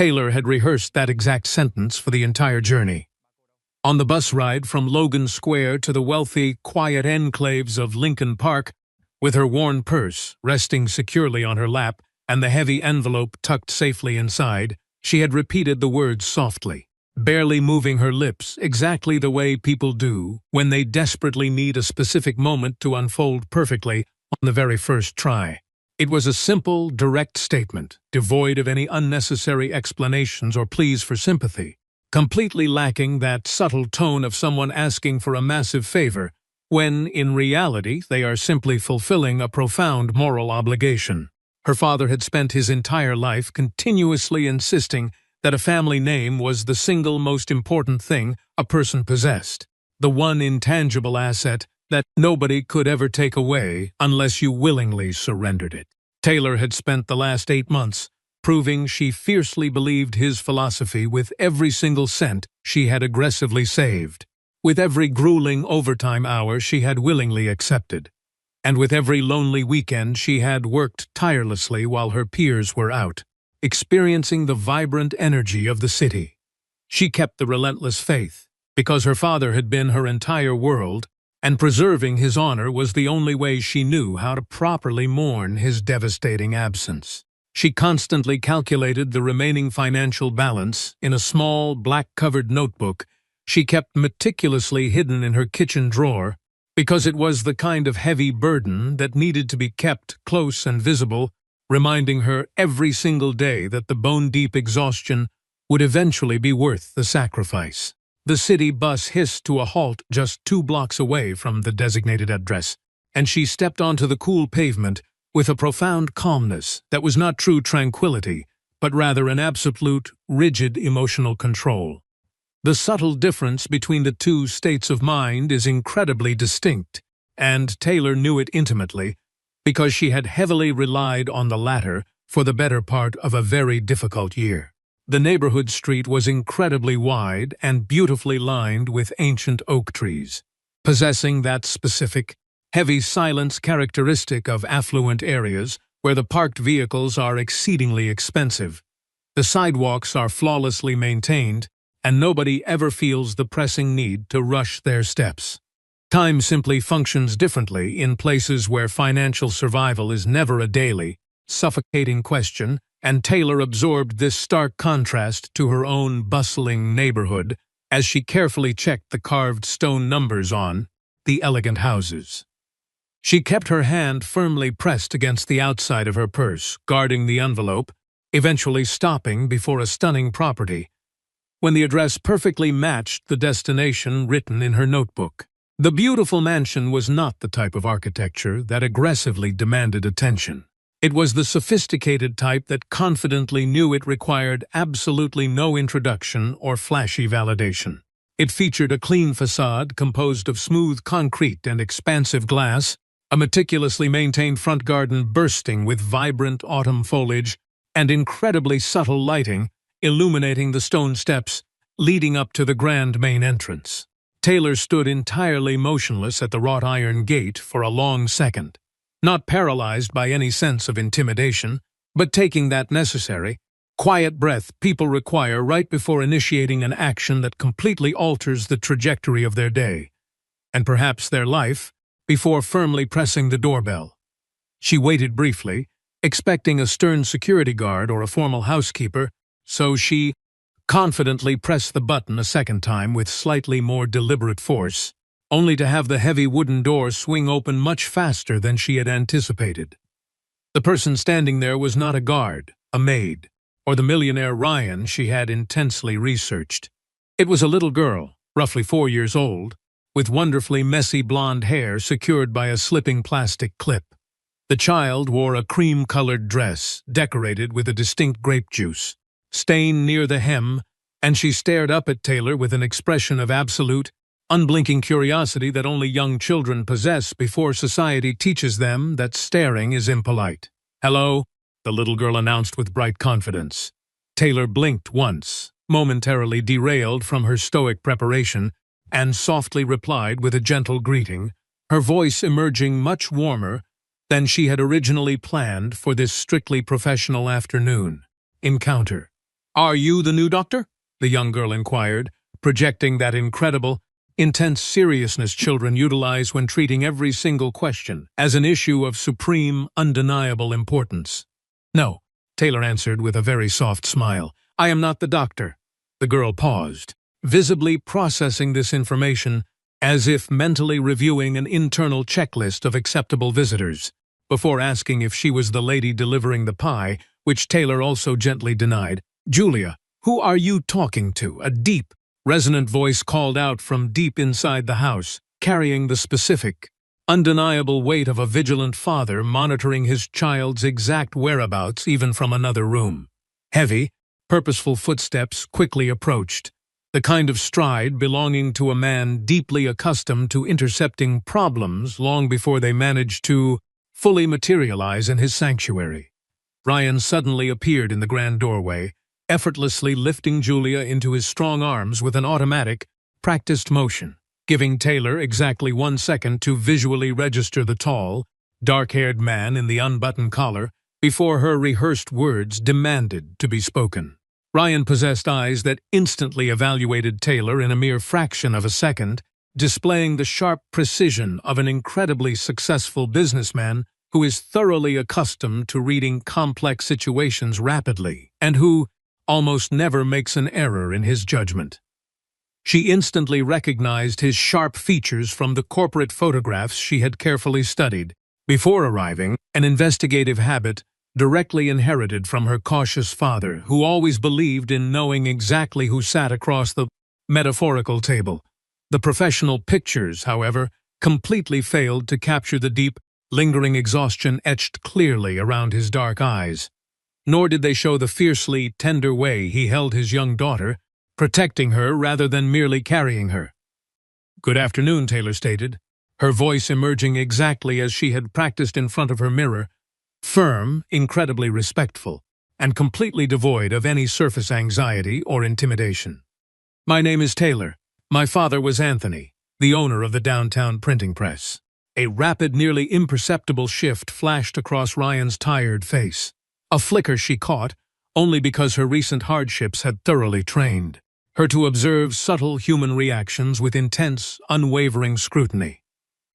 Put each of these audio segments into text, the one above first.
Taylor had rehearsed that exact sentence for the entire journey. On the bus ride from Logan Square to the wealthy, quiet enclaves of Lincoln Park, with her worn purse resting securely on her lap and the heavy envelope tucked safely inside, she had repeated the words softly, barely moving her lips exactly the way people do when they desperately need a specific moment to unfold perfectly on the very first try. It was a simple, direct statement, devoid of any unnecessary explanations or pleas for sympathy, completely lacking that subtle tone of someone asking for a massive favor, when, in reality, they are simply fulfilling a profound moral obligation. Her father had spent his entire life continuously insisting that a family name was the single most important thing a person possessed, the one intangible asset that nobody could ever take away unless you willingly surrendered it. Taylor had spent the last 8 months proving she fiercely believed his philosophy with every single cent she had aggressively saved, with every grueling overtime hour she had willingly accepted, and with every lonely weekend she had worked tirelessly while her peers were out, experiencing the vibrant energy of the city. She kept the relentless faith, because her father had been her entire world, and preserving his honor was the only way she knew how to properly mourn his devastating absence. She constantly calculated the remaining financial balance in a small, black-covered notebook she kept meticulously hidden in her kitchen drawer, because it was the kind of heavy burden that needed to be kept close and visible, reminding her every single day that the bone-deep exhaustion would eventually be worth the sacrifice. The city bus hissed to a halt just 2 blocks away from the designated address, and she stepped onto the cool pavement with a profound calmness that was not true tranquility, but rather an absolute, rigid emotional control. The subtle difference between the two states of mind is incredibly distinct, and Taylor knew it intimately, because she had heavily relied on the latter for the better part of a very difficult year. The neighborhood street was incredibly wide and beautifully lined with ancient oak trees, possessing that specific, heavy silence characteristic of affluent areas where the parked vehicles are exceedingly expensive. The sidewalks are flawlessly maintained, and nobody ever feels the pressing need to rush their steps. Time simply functions differently in places where financial survival is never a daily, suffocating question, and Taylor absorbed this stark contrast to her own bustling neighborhood as she carefully checked the carved stone numbers on the elegant houses. She kept her hand firmly pressed against the outside of her purse, guarding the envelope, eventually stopping before a stunning property, when the address perfectly matched the destination written in her notebook. The beautiful mansion was not the type of architecture that aggressively demanded attention. It was the sophisticated type that confidently knew it required absolutely no introduction or flashy validation. It featured a clean facade composed of smooth concrete and expansive glass, a meticulously maintained front garden bursting with vibrant autumn foliage, and incredibly subtle lighting illuminating the stone steps leading up to the grand main entrance. Taylor stood entirely motionless at the wrought iron gate for a long second, not paralyzed by any sense of intimidation, but taking that necessary, quiet breath people require right before initiating an action that completely alters the trajectory of their day, and perhaps their life, before firmly pressing the doorbell. She waited briefly, expecting a stern security guard or a formal housekeeper, so she confidently pressed the button a second time with slightly more deliberate force, only to have the heavy wooden door swing open much faster than she had anticipated. The person standing there was not a guard, a maid, or the millionaire Ryan she had intensely researched. It was a little girl, roughly 4 years old, with wonderfully messy blonde hair secured by a slipping plastic clip. The child wore a cream-colored dress decorated with a distinct grape juice stain near the hem, and she stared up at Taylor with an expression of absolute, unblinking curiosity that only young children possess before society teaches them that staring is impolite. "Hello," the little girl announced with bright confidence. Taylor blinked once, momentarily derailed from her stoic preparation, and softly replied with a gentle greeting, her voice emerging much warmer than she had originally planned for this strictly professional afternoon encounter. "Are you the new doctor?" the young girl inquired, projecting that incredible, intense seriousness children utilize when treating every single question as an issue of supreme, undeniable importance. "No," Taylor answered with a very soft smile. "I am not the doctor." The girl paused, visibly processing this information as if mentally reviewing an internal checklist of acceptable visitors, before asking if she was the lady delivering the pie, which Taylor also gently denied. "Julia, who are you talking to?" A deep, resonant voice called out from deep inside the house, carrying the specific, undeniable weight of a vigilant father monitoring his child's exact whereabouts even from another room. Heavy, purposeful footsteps quickly approached, the kind of stride belonging to a man deeply accustomed to intercepting problems long before they managed to fully materialize in his sanctuary. Ryan suddenly appeared in the grand doorway, effortlessly lifting Julia into his strong arms with an automatic, practiced motion, giving Taylor exactly 1 second to visually register the tall, dark-haired man in the unbuttoned collar before her rehearsed words demanded to be spoken. Ryan possessed eyes that instantly evaluated Taylor in a mere fraction of a second, displaying the sharp precision of an incredibly successful businessman who is thoroughly accustomed to reading complex situations rapidly and who almost never makes an error in his judgment. She instantly recognized his sharp features from the corporate photographs she had carefully studied before arriving, an investigative habit directly inherited from her cautious father, who always believed in knowing exactly who sat across the metaphorical table. The professional pictures, however, completely failed to capture the deep, lingering exhaustion etched clearly around his dark eyes. Nor did they show the fiercely tender way he held his young daughter, protecting her rather than merely carrying her. "Good afternoon," Taylor stated, her voice emerging exactly as she had practiced in front of her mirror, firm, incredibly respectful, and completely devoid of any surface anxiety or intimidation. "My name is Taylor. My father was Anthony, the owner of the downtown printing press." A rapid, nearly imperceptible shift flashed across Ryan's tired face, a flicker she caught only because her recent hardships had thoroughly trained her to observe subtle human reactions with intense, unwavering scrutiny.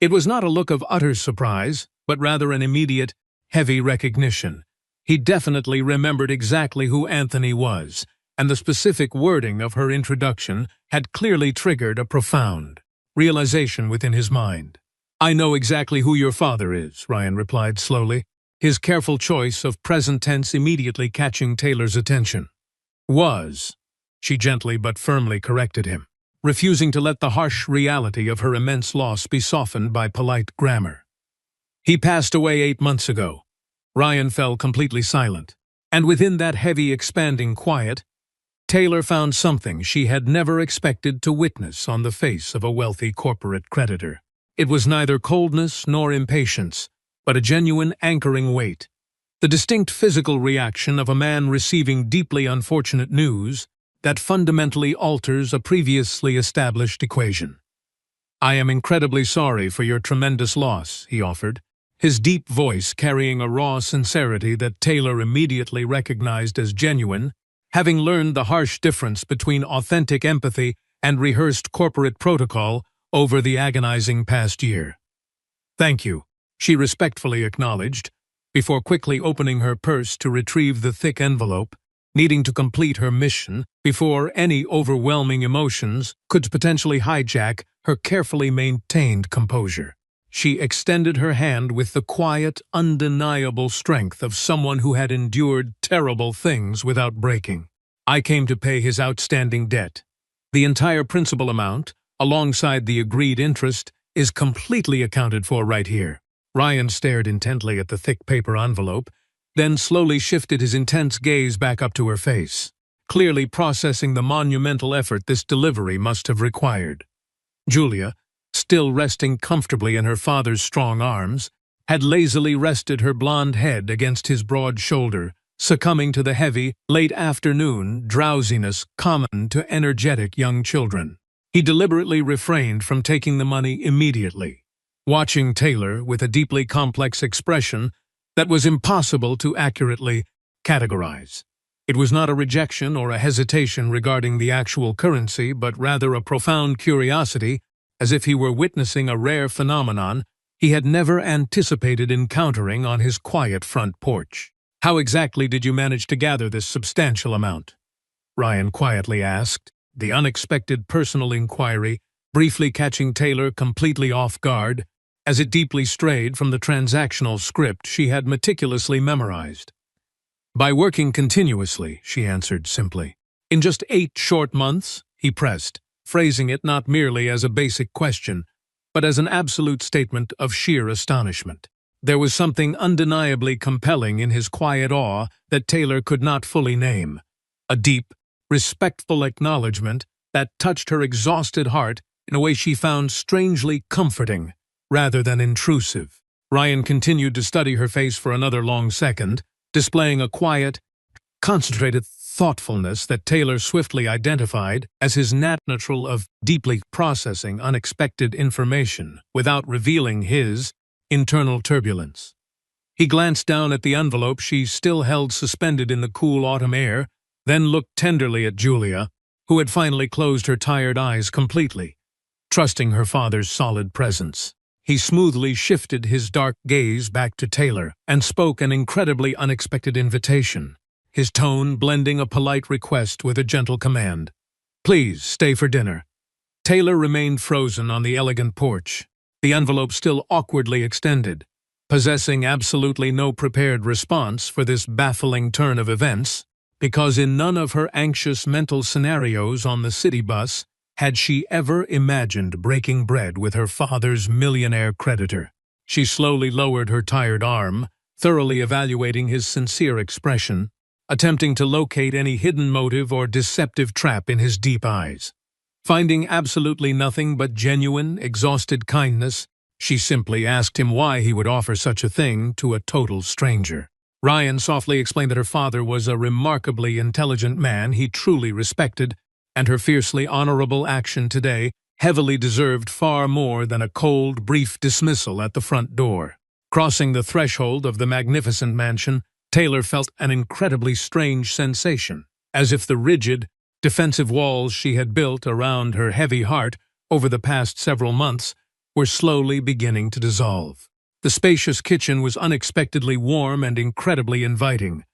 It was not a look of utter surprise, but rather an immediate, heavy recognition. He definitely remembered exactly who Anthony was, and the specific wording of her introduction had clearly triggered a profound realization within his mind. "I know exactly who your father is," Ryan replied slowly, his careful choice of present tense immediately catching Taylor's attention. "Was," she gently but firmly corrected him, refusing to let the harsh reality of her immense loss be softened by polite grammar. "He passed away 8 months ago." Ryan fell completely silent, and within that heavy, expanding quiet, Taylor found something she had never expected to witness on the face of a wealthy corporate creditor. It was neither coldness nor impatience, but a genuine anchoring weight, the distinct physical reaction of a man receiving deeply unfortunate news that fundamentally alters a previously established equation. "I am incredibly sorry for your tremendous loss," he offered, his deep voice carrying a raw sincerity that Taylor immediately recognized as genuine, having learned the harsh difference between authentic empathy and rehearsed corporate protocol over the agonizing past year. "Thank you," she respectfully acknowledged, before quickly opening her purse to retrieve the thick envelope, needing to complete her mission before any overwhelming emotions could potentially hijack her carefully maintained composure. She extended her hand with the quiet, undeniable strength of someone who had endured terrible things without breaking. "I came to pay his outstanding debt. The entire principal amount, alongside the agreed interest, is completely accounted for right here." Ryan stared intently at the thick paper envelope, then slowly shifted his intense gaze back up to her face, clearly processing the monumental effort this delivery must have required. Julia, still resting comfortably in her father's strong arms, had lazily rested her blonde head against his broad shoulder, succumbing to the heavy, late-afternoon drowsiness common to energetic young children. He deliberately refrained from taking the money immediately, watching Taylor with a deeply complex expression that was impossible to accurately categorize. It was not a rejection or a hesitation regarding the actual currency, but rather a profound curiosity, as if he were witnessing a rare phenomenon he had never anticipated encountering on his quiet front porch. "How exactly did you manage to gather this substantial amount?" Ryan quietly asked, the unexpected personal inquiry briefly catching Taylor completely off guard, as it deeply strayed from the transactional script she had meticulously memorized. "By working continuously," she answered simply. "In just 8 short months?" he pressed, phrasing it not merely as a basic question, but as an absolute statement of sheer astonishment. There was something undeniably compelling in his quiet awe that Taylor could not fully name, a deep, respectful acknowledgement that touched her exhausted heart in a way she found strangely comforting, rather than intrusive. Ryan continued to study her face for another long second, displaying a quiet, concentrated thoughtfulness that Taylor swiftly identified as his natural of deeply processing unexpected information without revealing his internal turbulence. He glanced down at the envelope she still held suspended in the cool autumn air, then looked tenderly at Julia, who had finally closed her tired eyes completely, trusting her father's solid presence. He smoothly shifted his dark gaze back to Taylor and spoke an incredibly unexpected invitation, his tone blending a polite request with a gentle command. "Please, stay for dinner." Taylor remained frozen on the elegant porch, the envelope still awkwardly extended, possessing absolutely no prepared response for this baffling turn of events, because in none of her anxious mental scenarios on the city bus had she ever imagined breaking bread with her father's millionaire creditor. She slowly lowered her tired arm, thoroughly evaluating his sincere expression, attempting to locate any hidden motive or deceptive trap in his deep eyes. Finding absolutely nothing but genuine, exhausted kindness, she simply asked him why he would offer such a thing to a total stranger. Ryan softly explained that her father was a remarkably intelligent man he truly respected, and her fiercely honorable action today heavily deserved far more than a cold, brief dismissal at the front door. Crossing the threshold of the magnificent mansion, Taylor felt an incredibly strange sensation, as if the rigid, defensive walls she had built around her heavy heart over the past several months were slowly beginning to dissolve. The spacious kitchen was unexpectedly warm and incredibly inviting,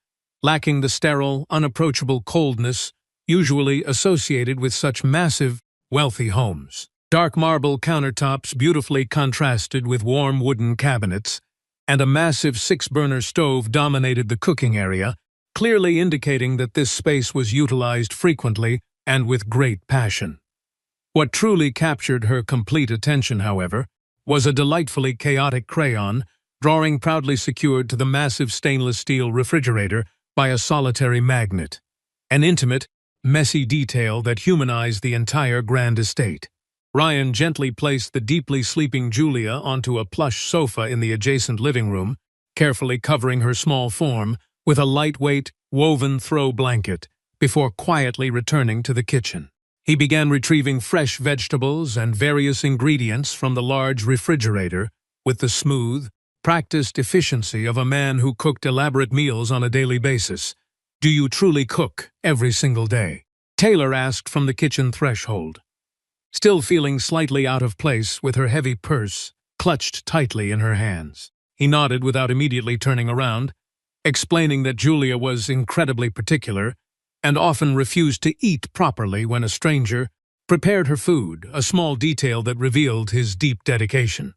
lacking the sterile, unapproachable coldness usually associated with such massive, wealthy homes. Dark marble countertops beautifully contrasted with warm wooden cabinets, and a massive 6-burner stove dominated the cooking area, clearly indicating that this space was utilized frequently and with great passion. What truly captured her complete attention, however, was a delightfully chaotic crayon drawing proudly secured to the massive stainless steel refrigerator by a solitary magnet, an intimate, messy detail that humanized the entire grand estate. Ryan gently placed the deeply sleeping Julia onto a plush sofa in the adjacent living room, carefully covering her small form with a lightweight, woven throw blanket, before quietly returning to the kitchen. He began retrieving fresh vegetables and various ingredients from the large refrigerator with the smooth, practiced efficiency of a man who cooked elaborate meals on a daily basis. "Do you truly cook every single day?" Taylor asked from the kitchen threshold, still feeling slightly out of place with her heavy purse clutched tightly in her hands. He nodded without immediately turning around, explaining that Julia was incredibly particular and often refused to eat properly when a stranger prepared her food, a small detail that revealed his deep dedication.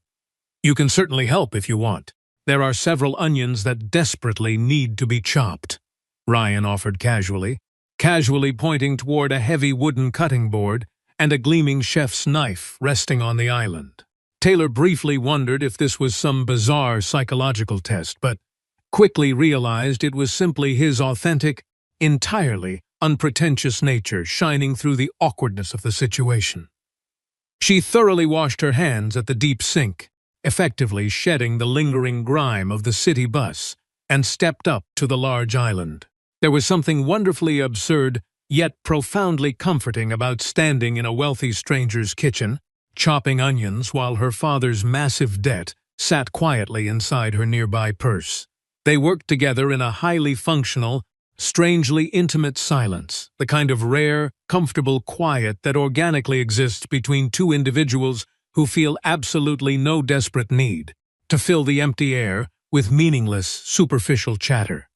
"You can certainly help if you want. There are several onions that desperately need to be chopped," Ryan offered casually pointing toward a heavy wooden cutting board and a gleaming chef's knife resting on the island. Taylor briefly wondered if this was some bizarre psychological test, but quickly realized it was simply his authentic, entirely unpretentious nature shining through the awkwardness of the situation. She thoroughly washed her hands at the deep sink, effectively shedding the lingering grime of the city bus, and stepped up to the large island. There was something wonderfully absurd, yet profoundly comforting about standing in a wealthy stranger's kitchen, chopping onions while her father's massive debt sat quietly inside her nearby purse. They worked together in a highly functional, Strangely intimate silence, the kind of rare, comfortable quiet that organically exists between two individuals who feel absolutely no desperate need to fill the empty air with meaningless, superficial chatter.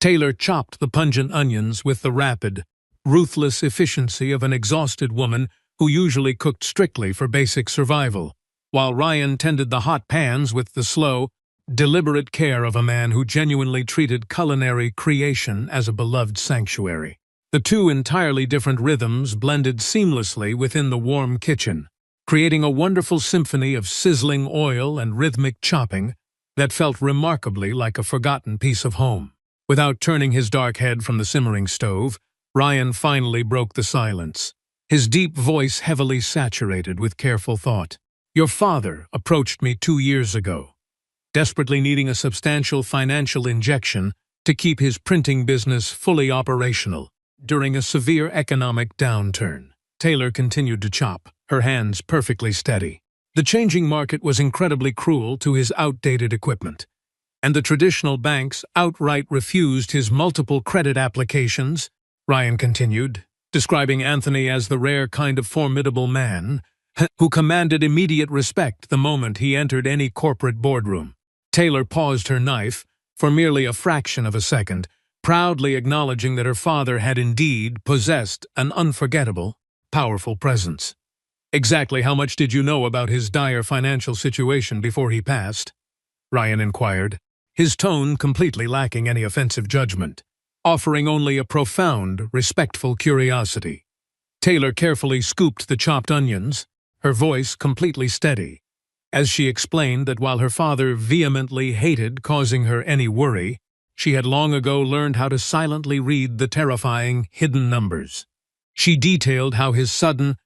Taylor chopped the pungent onions with the rapid, ruthless efficiency of an exhausted woman who usually cooked strictly for basic survival, while Ryan tended the hot pans with the slow, deliberate care of a man who genuinely treated culinary creation as a beloved sanctuary. The two entirely different rhythms blended seamlessly within the warm kitchen, creating a wonderful symphony of sizzling oil and rhythmic chopping that felt remarkably like a forgotten piece of home. Without turning his dark head from the simmering stove, Ryan finally broke the silence, his deep voice heavily saturated with careful thought. "Your father approached me 2 years ago, desperately needing a substantial financial injection to keep his printing business fully operational during a severe economic downturn." Taylor continued to chop, her hands perfectly steady. The changing market was incredibly cruel to his outdated equipment, and the traditional banks outright refused his multiple credit applications. Ryan continued, describing Anthony as the rare kind of formidable man who commanded immediate respect the moment he entered any corporate boardroom. Taylor paused her knife for merely a fraction of a second, proudly acknowledging that her father had indeed possessed an unforgettable, powerful presence. "Exactly how much did you know about his dire financial situation before he passed?" Ryan inquired, his tone completely lacking any offensive judgment, offering only a profound, respectful curiosity. Taylor carefully scooped the chopped onions, her voice completely steady, as she explained that while her father vehemently hated causing her any worry, she had long ago learned how to silently read the terrifying hidden numbers. She detailed how his sudden,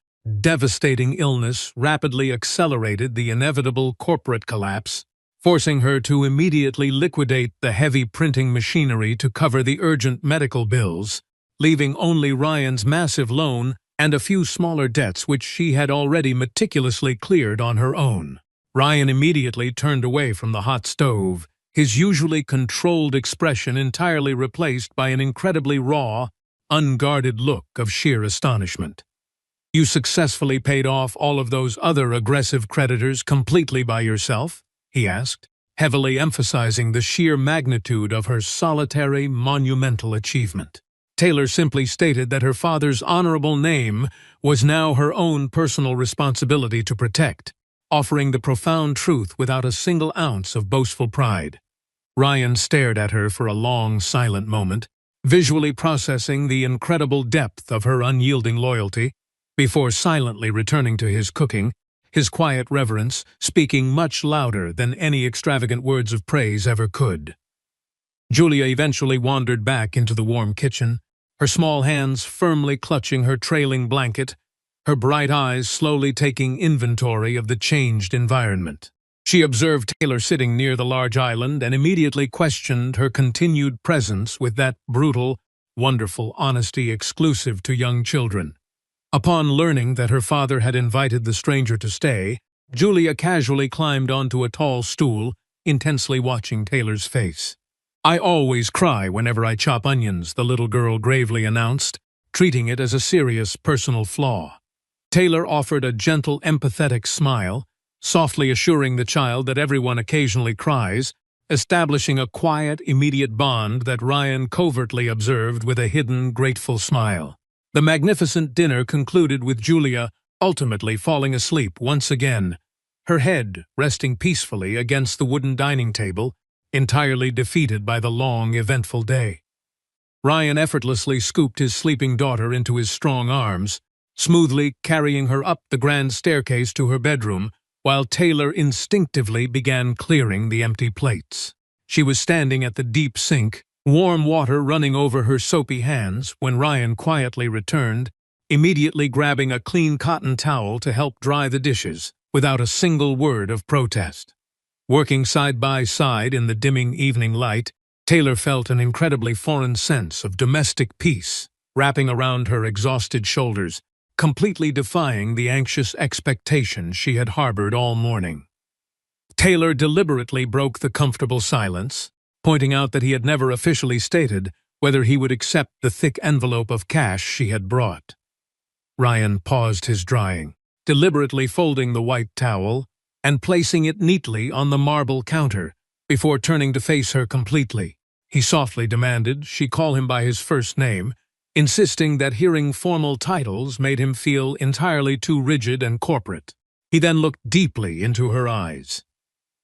devastating illness rapidly accelerated the inevitable corporate collapse, forcing her to immediately liquidate the heavy printing machinery to cover the urgent medical bills, leaving only Ryan's massive loan and a few smaller debts which she had already meticulously cleared on her own. Ryan immediately turned away from the hot stove, his usually controlled expression entirely replaced by an incredibly raw, unguarded look of sheer astonishment. "You successfully paid off all of those other aggressive creditors completely by yourself?" he asked, heavily emphasizing the sheer magnitude of her solitary, monumental achievement. Taylor simply stated that her father's honorable name was now her own personal responsibility to protect, offering the profound truth without a single ounce of boastful pride. Ryan stared at her for a long, silent moment, visually processing the incredible depth of her unyielding loyalty, before silently returning to his cooking, his quiet reverence speaking much louder than any extravagant words of praise ever could. Julia eventually wandered back into the warm kitchen, her small hands firmly clutching her trailing blanket, her bright eyes slowly taking inventory of the changed environment. She observed Taylor sitting near the large island and immediately questioned her continued presence with that brutal, wonderful honesty exclusive to young children. Upon learning that her father had invited the stranger to stay, Julia casually climbed onto a tall stool, intensely watching Taylor's face. "I always cry whenever I chop onions," the little girl gravely announced, treating it as a serious personal flaw. Taylor offered a gentle, empathetic smile, softly assuring the child that everyone occasionally cries, establishing a quiet, immediate bond that Ryan covertly observed with a hidden, grateful smile. The magnificent dinner concluded with Julia ultimately falling asleep once again, her head resting peacefully against the wooden dining table, entirely defeated by the long, eventful day. Ryan effortlessly scooped his sleeping daughter into his strong arms, smoothly carrying her up the grand staircase to her bedroom, while Taylor instinctively began clearing the empty plates. She was standing at the deep sink, warm water running over her soapy hands, when Ryan quietly returned, immediately grabbing a clean cotton towel to help dry the dishes, without a single word of protest. Working side by side in the dimming evening light, Taylor felt an incredibly foreign sense of domestic peace wrapping around her exhausted shoulders, completely defying the anxious expectation she had harbored all morning. Taylor deliberately broke the comfortable silence, pointing out that he had never officially stated whether he would accept the thick envelope of cash she had brought. Ryan paused his drying, deliberately folding the white towel and placing it neatly on the marble counter before turning to face her completely. He softly demanded she call him by his first name, insisting that hearing formal titles made him feel entirely too rigid and corporate. He then looked deeply into her eyes,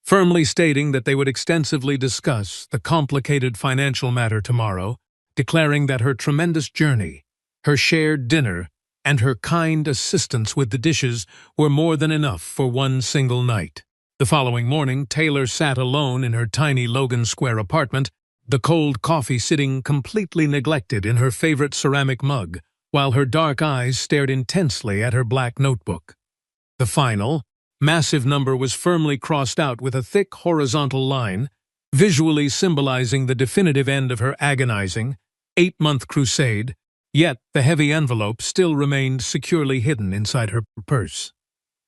firmly stating that they would extensively discuss the complicated financial matter tomorrow, declaring that her tremendous journey, her shared dinner, and her kind assistance with the dishes were more than enough for one single night. The following morning, Taylor sat alone in her tiny Logan Square apartment, the cold coffee sitting completely neglected in her favorite ceramic mug, while her dark eyes stared intensely at her black notebook. The final, massive number was firmly crossed out with a thick horizontal line, visually symbolizing the definitive end of her agonizing, 8-month crusade, yet the heavy envelope still remained securely hidden inside her purse.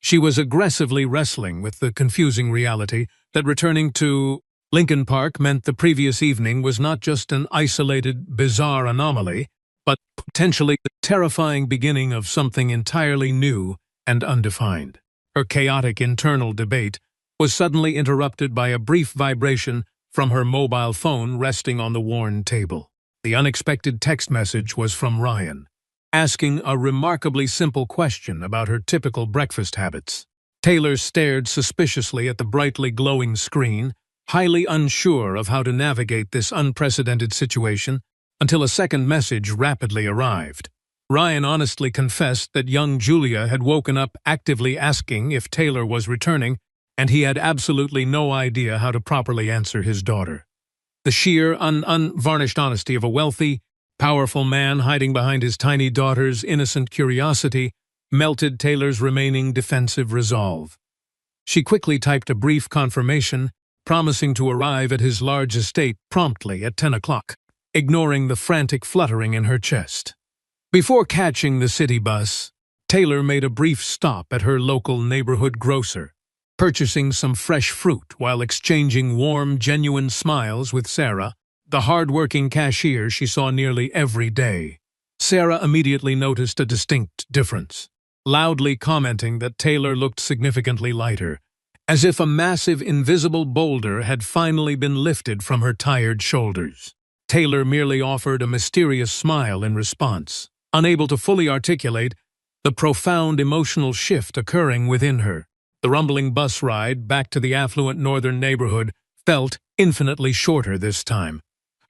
She was aggressively wrestling with the confusing reality that returning to Lincoln Park meant the previous evening was not just an isolated, bizarre anomaly, but potentially the terrifying beginning of something entirely new and undefined. Her chaotic internal debate was suddenly interrupted by a brief vibration from her mobile phone resting on the worn table. The unexpected text message was from Ryan, asking a remarkably simple question about her typical breakfast habits. Taylor stared suspiciously at the brightly glowing screen, highly unsure of how to navigate this unprecedented situation, until a second message rapidly arrived. Ryan honestly confessed that young Julia had woken up actively asking if Taylor was returning, and he had absolutely no idea how to properly answer his daughter. The sheer, unvarnished honesty of a wealthy, powerful man hiding behind his tiny daughter's innocent curiosity melted Taylor's remaining defensive resolve. She quickly typed a brief confirmation, promising to arrive at his large estate promptly at 10 o'clock, ignoring the frantic fluttering in her chest. Before catching the city bus, Taylor made a brief stop at her local neighborhood grocer, purchasing some fresh fruit while exchanging warm, genuine smiles with Sarah, the hard-working cashier she saw nearly every day. Sarah immediately noticed a distinct difference, loudly commenting that Taylor looked significantly lighter, as if a massive invisible boulder had finally been lifted from her tired shoulders. Taylor merely offered a mysterious smile in response, unable to fully articulate the profound emotional shift occurring within her. The rumbling bus ride back to the affluent northern neighborhood felt infinitely shorter this time,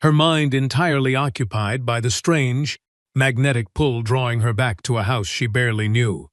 her mind entirely occupied by the strange, magnetic pull drawing her back to a house she barely knew.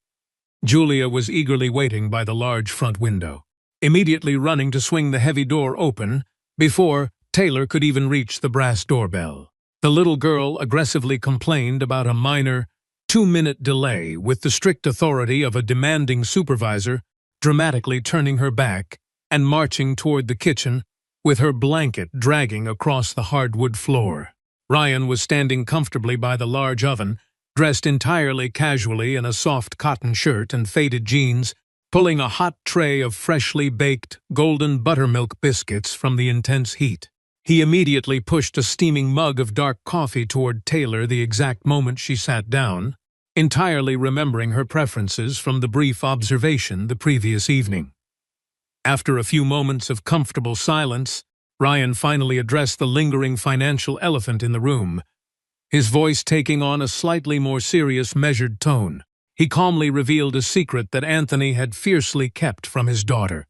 Julia was eagerly waiting by the large front window, immediately running to swing the heavy door open before Taylor could even reach the brass doorbell. The little girl aggressively complained about a minor, 2-minute delay with the strict authority of a demanding supervisor, dramatically turning her back and marching toward the kitchen with her blanket dragging across the hardwood floor. Ryan was standing comfortably by the large oven, dressed entirely casually in a soft cotton shirt and faded jeans, pulling a hot tray of freshly baked golden buttermilk biscuits from the intense heat. He immediately pushed a steaming mug of dark coffee toward Taylor the exact moment she sat down, entirely remembering her preferences from the brief observation the previous evening. After a few moments of comfortable silence, Ryan finally addressed the lingering financial elephant in the room, his voice taking on a slightly more serious, measured tone. He calmly revealed a secret that Anthony had fiercely kept from his daughter.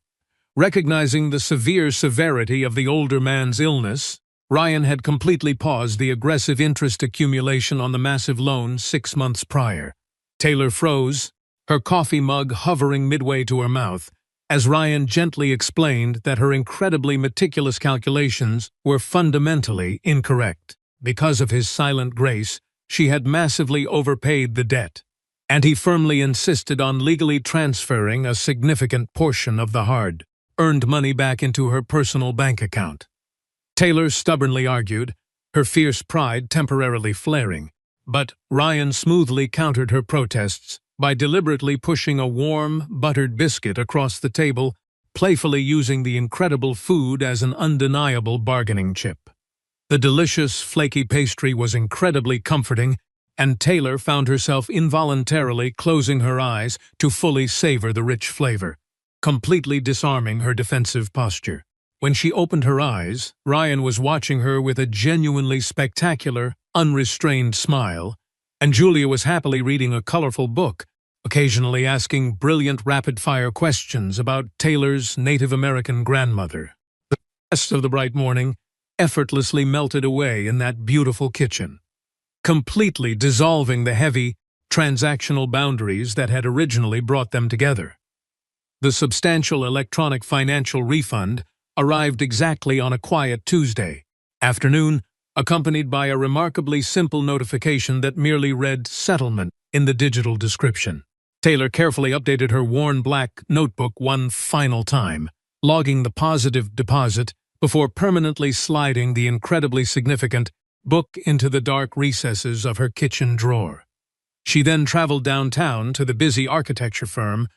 Recognizing the severe severity of the older man's illness, Ryan had completely paused the aggressive interest accumulation on the massive loan 6 months prior. Taylor froze, her coffee mug hovering midway to her mouth, as Ryan gently explained that her incredibly meticulous calculations were fundamentally incorrect. Because of his silent grace, she had massively overpaid the debt, and he firmly insisted on legally transferring a significant portion of the hard-earned money back into her personal bank account. Taylor stubbornly argued, her fierce pride temporarily flaring, but Ryan smoothly countered her protests by deliberately pushing a warm, buttered biscuit across the table, playfully using the incredible food as an undeniable bargaining chip. The delicious, flaky pastry was incredibly comforting, and Taylor found herself involuntarily closing her eyes to fully savor the rich flavor, completely disarming her defensive posture. When she opened her eyes, Ryan was watching her with a genuinely spectacular, unrestrained smile, and Julia was happily reading a colorful book, occasionally asking brilliant rapid-fire questions about Taylor's Native American grandmother. The rest of the bright morning effortlessly melted away in that beautiful kitchen, completely dissolving the heavy, transactional boundaries that had originally brought them together. The substantial electronic financial refund arrived exactly on a quiet Tuesday afternoon, accompanied by a remarkably simple notification that merely read "settlement" in the digital description. Taylor carefully updated her worn black notebook one final time, logging the positive deposit before permanently sliding the incredibly significant book into the dark recesses of her kitchen drawer. She then traveled downtown to the busy architecture firm,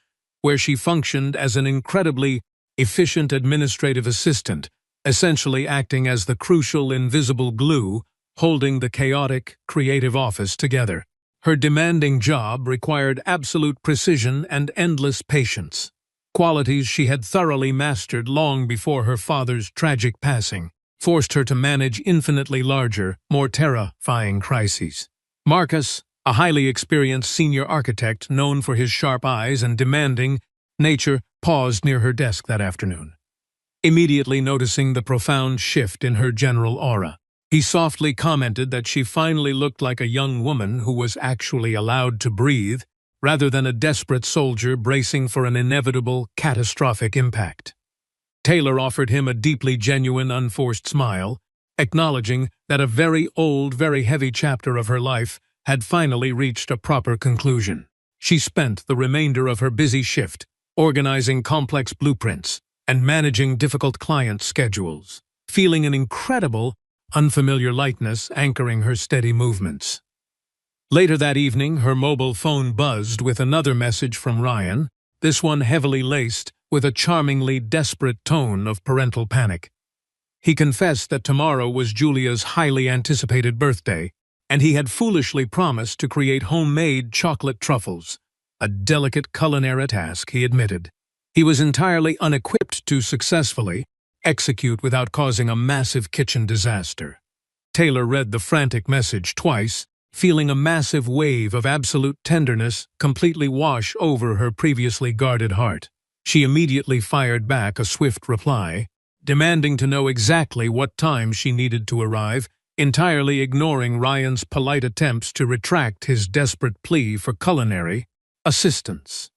where she functioned as an incredibly efficient administrative assistant, essentially acting as the crucial invisible glue holding the chaotic, creative office together. Her demanding job required absolute precision and endless patience, qualities she had thoroughly mastered long before her father's tragic passing forced her to manage infinitely larger, more terrifying crises. Marcus, a highly experienced senior architect known for his sharp eyes and demanding nature, paused near her desk that afternoon. Immediately noticing the profound shift in her general aura, he softly commented that she finally looked like a young woman who was actually allowed to breathe, rather than a desperate soldier bracing for an inevitable, catastrophic impact. Taylor offered him a deeply genuine, unforced smile, acknowledging that a very old, very heavy chapter of her life had finally reached a proper conclusion. She spent the remainder of her busy shift organizing complex blueprints and managing difficult client schedules, feeling an incredible, unfamiliar lightness anchoring her steady movements. Later that evening, her mobile phone buzzed with another message from Ryan, this one heavily laced with a charmingly desperate tone of parental panic. He confessed that tomorrow was Julia's highly anticipated birthday, and he had foolishly promised to create homemade chocolate truffles, a delicate culinary task, he admitted. He was entirely unequipped to successfully execute without causing a massive kitchen disaster. Taylor read the frantic message twice, feeling a massive wave of absolute tenderness completely wash over her previously guarded heart. She immediately fired back a swift reply, demanding to know exactly what time she needed to arrive, entirely ignoring Ryan's polite attempts to retract his desperate plea for culinary assistance.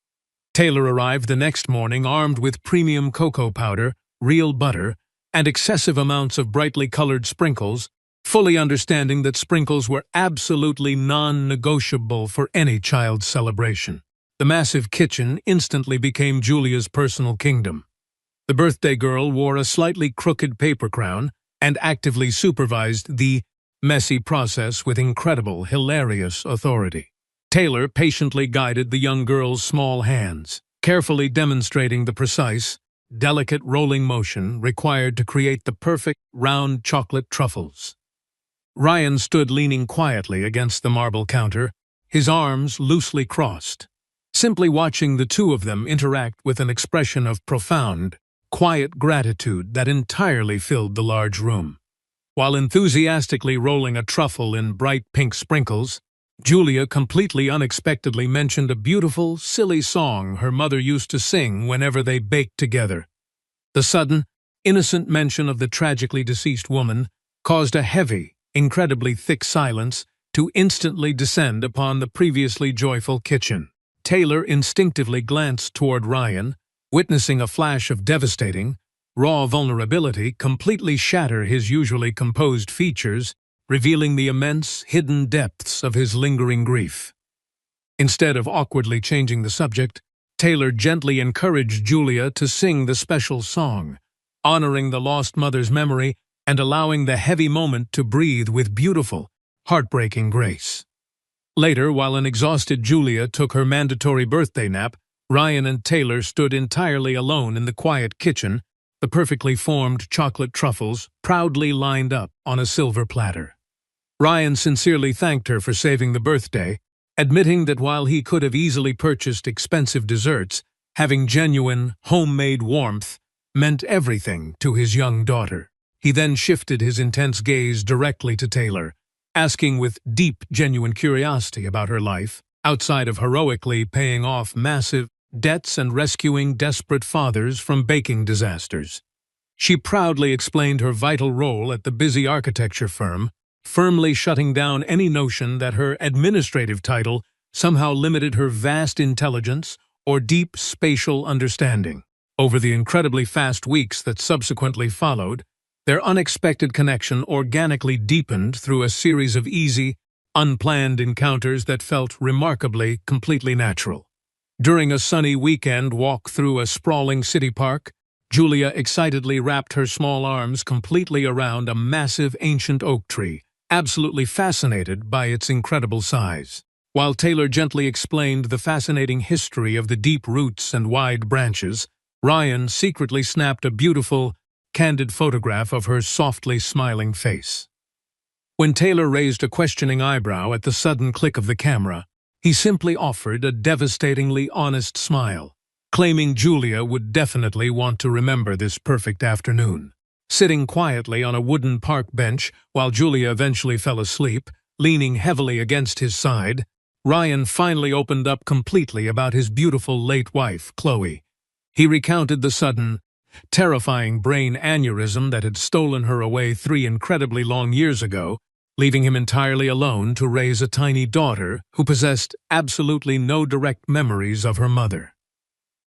Taylor arrived the next morning armed with premium cocoa powder, real butter, and excessive amounts of brightly colored sprinkles, fully understanding that sprinkles were absolutely non-negotiable for any child's celebration. The massive kitchen instantly became Julia's personal kingdom. The birthday girl wore a slightly crooked paper crown and actively supervised the messy process with incredible, hilarious authority. Taylor patiently guided the young girl's small hands, carefully demonstrating the precise, delicate rolling motion required to create the perfect, round chocolate truffles. Ryan stood leaning quietly against the marble counter, his arms loosely crossed, simply watching the two of them interact with an expression of profound, quiet gratitude that entirely filled the large room. While enthusiastically rolling a truffle in bright pink sprinkles, Julia completely unexpectedly mentioned a beautiful, silly song her mother used to sing whenever they baked together. The sudden, innocent mention of the tragically deceased woman caused a heavy, incredibly thick silence to instantly descend upon the previously joyful kitchen. Taylor instinctively glanced toward Ryan, witnessing a flash of devastating, raw vulnerability completely shatter his usually composed features, revealing the immense, hidden depths of his lingering grief. Instead of awkwardly changing the subject, Taylor gently encouraged Julia to sing the special song, honoring the lost mother's memory and allowing the heavy moment to breathe with beautiful, heartbreaking grace. Later, while an exhausted Julia took her mandatory birthday nap, Ryan and Taylor stood entirely alone in the quiet kitchen, the perfectly formed chocolate truffles proudly lined up on a silver platter. Ryan sincerely thanked her for saving the birthday, admitting that while he could have easily purchased expensive desserts, having genuine, homemade warmth meant everything to his young daughter. He then shifted his intense gaze directly to Taylor, asking with deep, genuine curiosity about her life, outside of heroically paying off massive debts and rescuing desperate fathers from baking disasters. She proudly explained her vital role at the busy architecture firm, firmly shutting down any notion that her administrative title somehow limited her vast intelligence or deep spatial understanding. Over the incredibly fast weeks that subsequently followed, their unexpected connection organically deepened through a series of easy, unplanned encounters that felt remarkably, completely natural. During a sunny weekend walk through a sprawling city park, Julia excitedly wrapped her small arms completely around a massive ancient oak tree, absolutely fascinated by its incredible size. While Taylor gently explained the fascinating history of the deep roots and wide branches, Ryan secretly snapped a beautiful, candid photograph of her softly smiling face. When Taylor raised a questioning eyebrow at the sudden click of the camera, he simply offered a devastatingly honest smile, claiming Julia would definitely want to remember this perfect afternoon. Sitting quietly on a wooden park bench while Julia eventually fell asleep, leaning heavily against his side, Ryan finally opened up completely about his beautiful late wife, Chloe. He recounted the sudden, terrifying brain aneurysm that had stolen her away 3 incredibly long years ago, leaving him entirely alone to raise a tiny daughter who possessed absolutely no direct memories of her mother.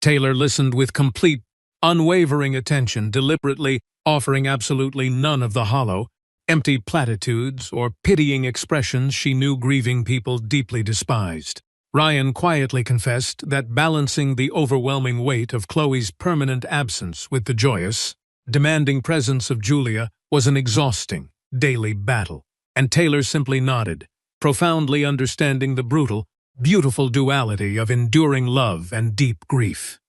Taylor listened with complete, unwavering attention, deliberately offering absolutely none of the hollow, empty platitudes or pitying expressions she knew grieving people deeply despised. Ryan quietly confessed that balancing the overwhelming weight of Chloe's permanent absence with the joyous, demanding presence of Julia was an exhausting, daily battle, and Taylor simply nodded, profoundly understanding the brutal, beautiful duality of enduring love and deep grief.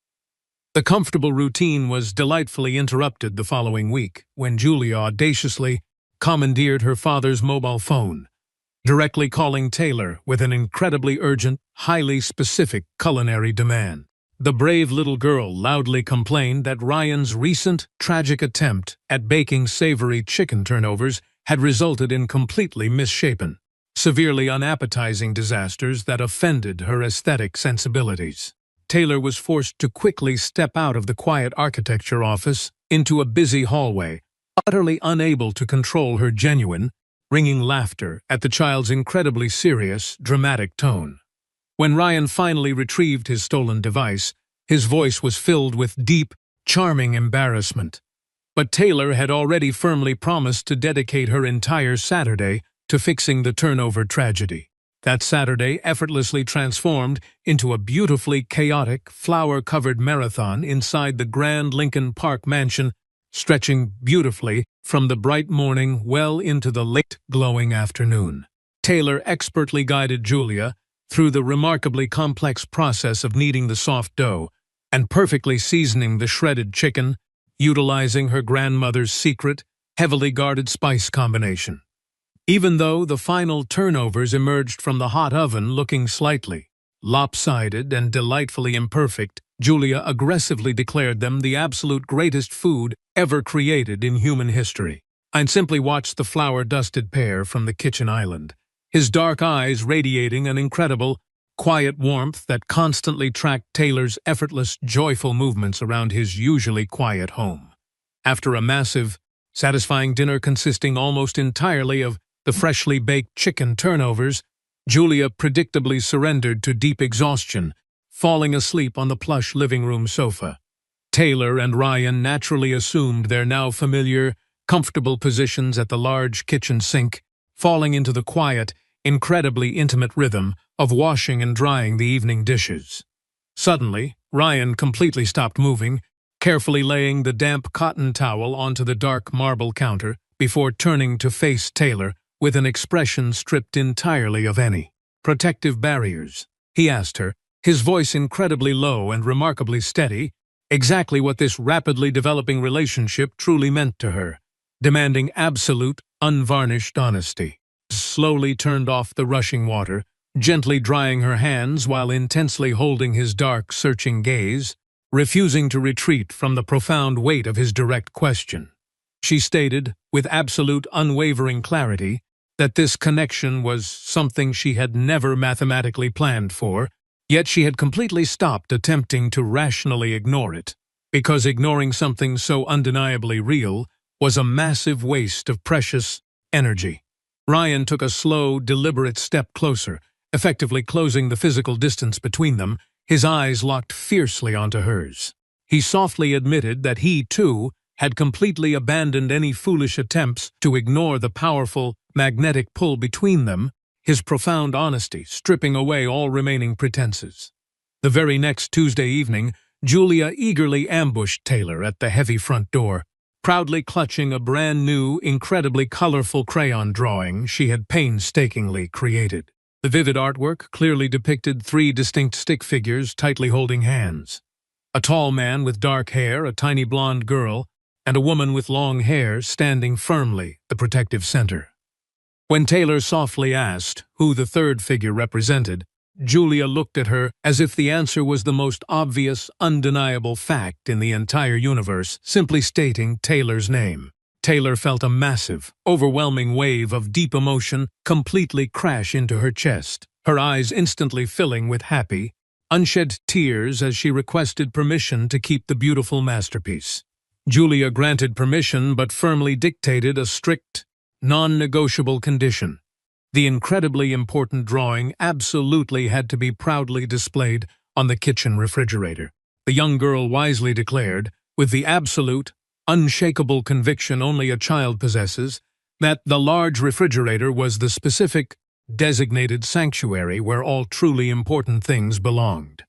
The comfortable routine was delightfully interrupted the following week when Julia audaciously commandeered her father's mobile phone, directly calling Taylor with an incredibly urgent, highly specific culinary demand. The brave little girl loudly complained that Ryan's recent tragic attempt at baking savory chicken turnovers had resulted in completely misshapen, severely unappetizing disasters that offended her aesthetic sensibilities. Taylor was forced to quickly step out of the quiet architecture office into a busy hallway, utterly unable to control her genuine, ringing laughter at the child's incredibly serious, dramatic tone. When Ryan finally retrieved his stolen device, his voice was filled with deep, charming embarrassment. But Taylor had already firmly promised to dedicate her entire Saturday to fixing the turnover tragedy. That Saturday effortlessly transformed into a beautifully chaotic, flower-covered marathon inside the grand Lincoln Park mansion, stretching beautifully from the bright morning well into the late, glowing afternoon. Taylor expertly guided Julia through the remarkably complex process of kneading the soft dough and perfectly seasoning the shredded chicken, utilizing her grandmother's secret, heavily guarded spice combination. Even though the final turnovers emerged from the hot oven looking slightly lopsided and delightfully imperfect, Julia aggressively declared them the absolute greatest food ever created in human history. I simply watched the flour-dusted pair from the kitchen island, his dark eyes radiating an incredible, quiet warmth that constantly tracked Taylor's effortless, joyful movements around his usually quiet home. After a massive, satisfying dinner consisting almost entirely of the freshly baked chicken turnovers, Julia predictably surrendered to deep exhaustion, falling asleep on the plush living room sofa. Taylor and Ryan naturally assumed their now familiar, comfortable positions at the large kitchen sink, falling into the quiet, incredibly intimate rhythm of washing and drying the evening dishes. Suddenly, Ryan completely stopped moving, carefully laying the damp cotton towel onto the dark marble counter before turning to face Taylor with an expression stripped entirely of any protective barriers. He asked her, his voice incredibly low and remarkably steady, exactly what this rapidly developing relationship truly meant to her, demanding absolute, unvarnished honesty. Slowly turned off the rushing water, gently drying her hands while intensely holding his dark, searching gaze, refusing to retreat from the profound weight of his direct question. She stated, with absolute unwavering clarity, that this connection was something she had never mathematically planned for, yet she had completely stopped attempting to rationally ignore it, because ignoring something so undeniably real was a massive waste of precious energy. Ryan took a slow, deliberate step closer, effectively closing the physical distance between them, his eyes locked fiercely onto hers. He softly admitted that he, too, had completely abandoned any foolish attempts to ignore the powerful, magnetic pull between them, his profound honesty stripping away all remaining pretenses. The very next Tuesday evening, Julia eagerly ambushed Taylor at the heavy front door, proudly clutching a brand-new, incredibly colorful crayon drawing she had painstakingly created. The vivid artwork clearly depicted 3 distinct stick figures tightly holding hands. A tall man with dark hair, a tiny blonde girl, and a woman with long hair standing firmly the protective center. When Taylor softly asked who the third figure represented, Julia looked at her as if the answer was the most obvious, undeniable fact in the entire universe, simply stating Taylor's name. Taylor felt a massive, overwhelming wave of deep emotion completely crash into her chest, her eyes instantly filling with happy, unshed tears as she requested permission to keep the beautiful masterpiece. Julia granted permission but firmly dictated a strict, non-negotiable condition. The incredibly important drawing absolutely had to be proudly displayed on the kitchen refrigerator. The young girl wisely declared, with the absolute, unshakable conviction only a child possesses, that the large refrigerator was the specific, designated sanctuary where all truly important things belonged.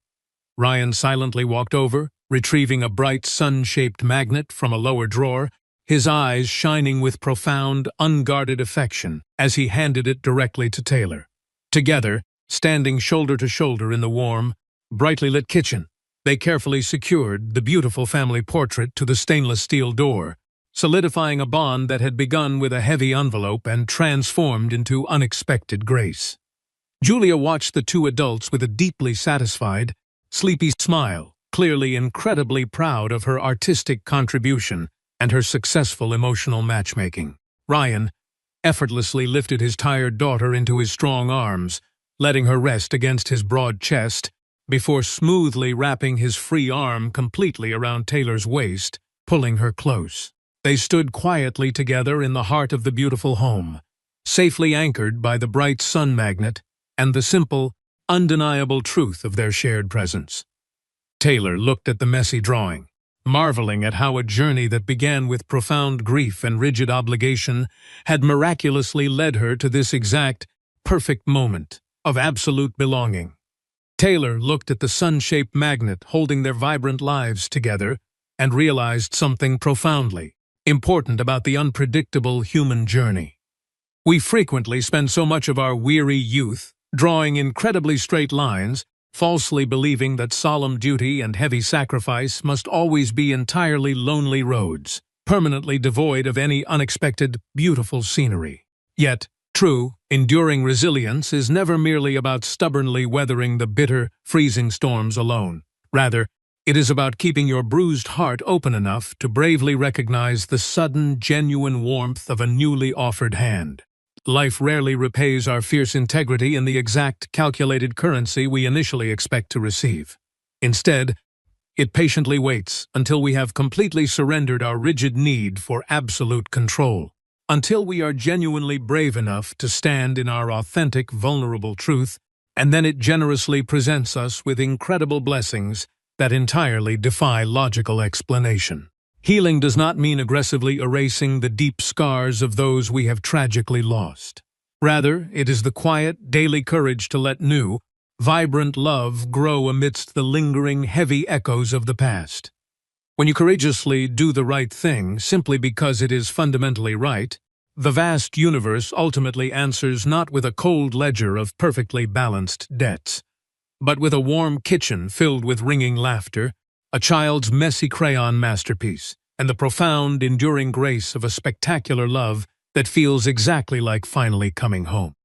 Ryan silently walked over, retrieving a bright sun-shaped magnet from a lower drawer, his eyes shining with profound, unguarded affection as he handed it directly to Taylor. Together, standing shoulder to shoulder in the warm, brightly lit kitchen, they carefully secured the beautiful family portrait to the stainless steel door, solidifying a bond that had begun with a heavy envelope and transformed into unexpected grace. Julia watched the 2 adults with a deeply satisfied, sleepy smile, clearly incredibly proud of her artistic contribution and her successful emotional matchmaking. Ryan effortlessly lifted his tired daughter into his strong arms, letting her rest against his broad chest, before smoothly wrapping his free arm completely around Taylor's waist, pulling her close. They stood quietly together in the heart of the beautiful home, safely anchored by the bright sun magnet and the simple, undeniable truth of their shared presence. Taylor looked at the messy drawing, marveling at how a journey that began with profound grief and rigid obligation had miraculously led her to this exact, perfect moment of absolute belonging. Taylor looked at the sun-shaped magnet holding their vibrant lives together and realized something profoundly important about the unpredictable human journey. We frequently spend so much of our weary youth drawing incredibly straight lines, falsely believing that solemn duty and heavy sacrifice must always be entirely lonely roads, permanently devoid of any unexpected, beautiful scenery. Yet, true, enduring resilience is never merely about stubbornly weathering the bitter, freezing storms alone. Rather, it is about keeping your bruised heart open enough to bravely recognize the sudden, genuine warmth of a newly offered hand. Life rarely repays our fierce integrity in the exact, calculated currency we initially expect to receive. Instead, it patiently waits until we have completely surrendered our rigid need for absolute control, until we are genuinely brave enough to stand in our authentic, vulnerable truth, and then it generously presents us with incredible blessings that entirely defy logical explanation. Healing does not mean aggressively erasing the deep scars of those we have tragically lost. Rather, it is the quiet, daily courage to let new, vibrant love grow amidst the lingering, heavy echoes of the past. When you courageously do the right thing simply because it is fundamentally right, the vast universe ultimately answers not with a cold ledger of perfectly balanced debts, but with a warm kitchen filled with ringing laughter, a child's messy crayon masterpiece, and the profound, enduring grace of a spectacular love that feels exactly like finally coming home.